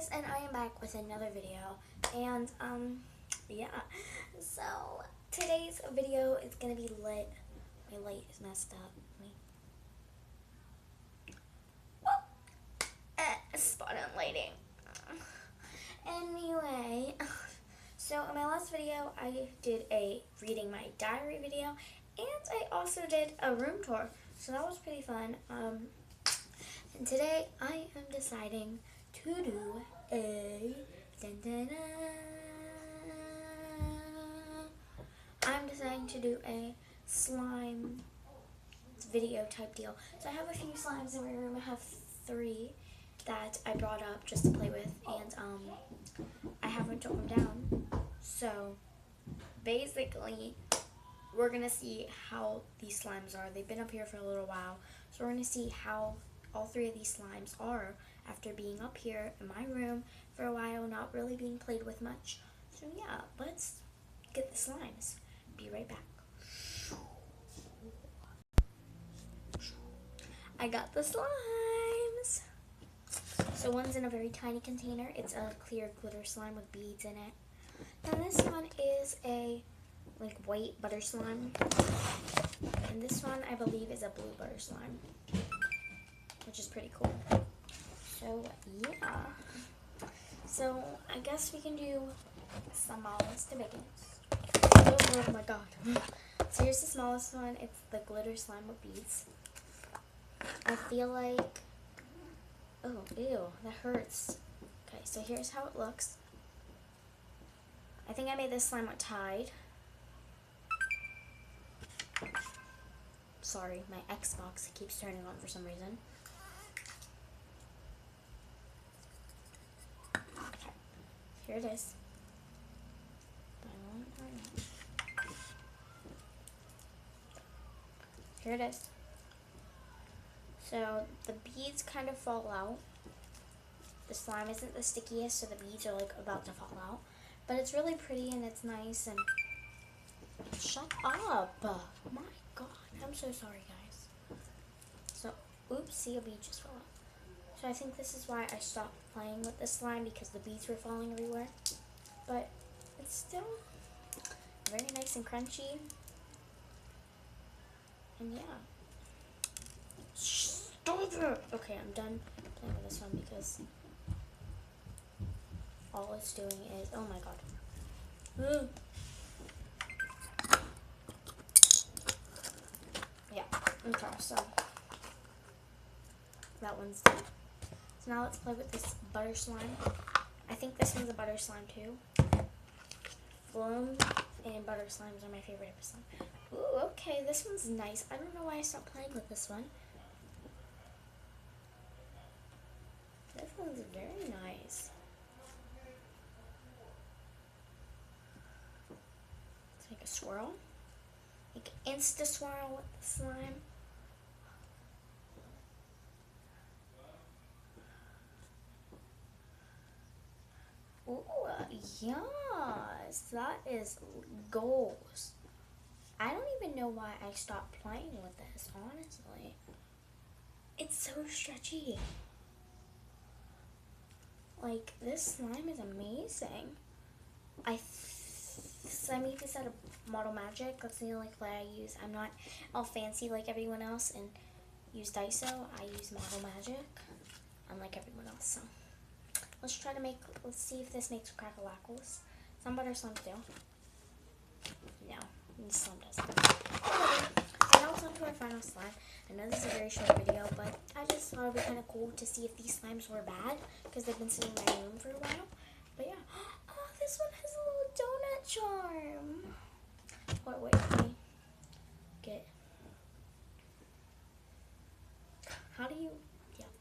guys, and I am back with another video, and yeah, so today's video is gonna be lit. My light is messed up. Spot on lighting. Anyway, so in my last video, I did a reading my diary video, and I also did a room tour, so that was pretty fun. And today I am deciding to do a I'm deciding to do a slime video type deal. So I have a few slimes in my room. I have 3 that I brought up just to play with, and I haven't took them down. So basically, we're gonna see how these slimes are. They've been up here for a little while, so we're gonna see how all 3 of these slimes are after being up here in my room for a while, not really being played with much. So yeah, let's get the slimes. Be right back. I got the slimes. So one's in a very tiny container. It's a clear glitter slime with beads in it. And this one is a white butter slime. And this one, I believe, is a blue butter slime, which is pretty cool. So yeah. So I guess we can do smallest to biggest. Oh my god. So here's the smallest one. It's the glitter slime with beads. I feel like, oh, ew, that hurts. Okay, so here's how it looks. I think I made this slime with Tide. Sorry, my Xbox keeps turning on for some reason. Okay, here it is. Here it is. So the beads kind of fall out. The slime isn't the stickiest, so the beads are like about to fall out. But it's really pretty and it's nice and... Shut up! My god, I'm so sorry, guys. So, oops, see, a bead just fell out. So I think this is why I stopped playing with this slime, because the beads were falling everywhere. But it's still very nice and crunchy. And yeah. Stop it! Okay, I'm done playing with this one because all it's doing is, oh my god. Yeah, okay, so that one's done. So now let's play with this butter slime. I think this one's a butter slime too. Flume and butter slimes are my favorite type of slime. Ooh, okay, this one's nice. I don't know why I stopped playing with this one. This one's very nice. Let's make a swirl. Make an insta swirl with the slime. Ooh, yes, that is goals. I don't even know why I stopped playing with this, honestly. It's so stretchy. Like, this slime is amazing. I made this out of Model Magic. That's the only clay I use. I'm not all fancy like everyone else and use Daiso. I use Model Magic, unlike everyone else. So let's see if this makes crackalackles. Some butter slimes do. No, this slime doesn't. And now it's on to our final slime. I know this is a very short video, but I just thought it would be kind of cool to see if these slimes were bad, because they've been sitting in my room for a while. But yeah. Oh, this one has a little donut charm. Wait, let me get... How do you... Yeah.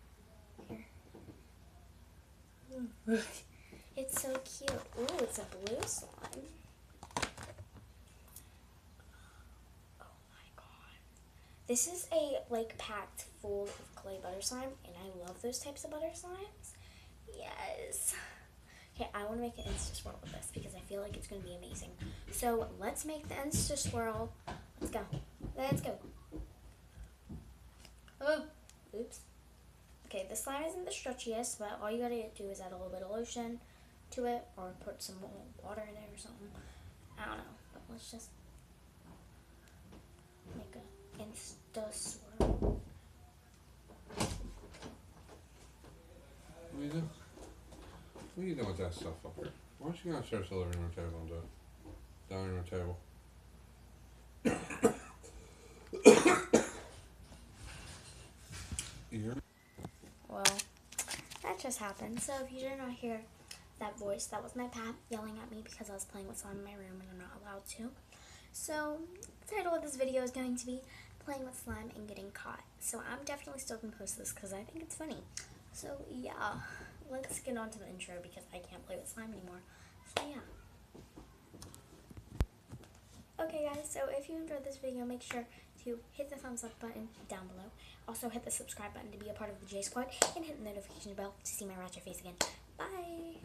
Here. It's so cute. Ooh, it's a blue slime. This is a packed full of clay butter slime, and I love those types of butter slimes. Yes. Okay, I want to make an Insta swirl with this because I feel like it's going to be amazing. So let's make the Insta swirl. Let's go. Let's go. Oh, oops. Okay, the slime isn't the stretchiest, but all you gotta do is add a little bit of lotion to it, or put some water in it or something. I don't know, but let's just make a Insta swirl. What are you doing? What are you doing with that stuff up here? Why don't you go upstairs to the living room table and do it? Dining room table. Well, that just happened. So if you did not hear that voice, that was my pap yelling at me because I was playing with slime in my room and I'm not allowed to. So the title of this video is going to be playing with slime and getting caught. So I'm definitely still going to post this because I think it's funny. So yeah, let's get on to the intro because I can't play with slime anymore. So yeah. Okay guys, so if you enjoyed this video, make sure to hit the thumbs up button down below. Also hit the subscribe button to be a part of the J Squad and hit the notification bell to see my ratchet face again. Bye!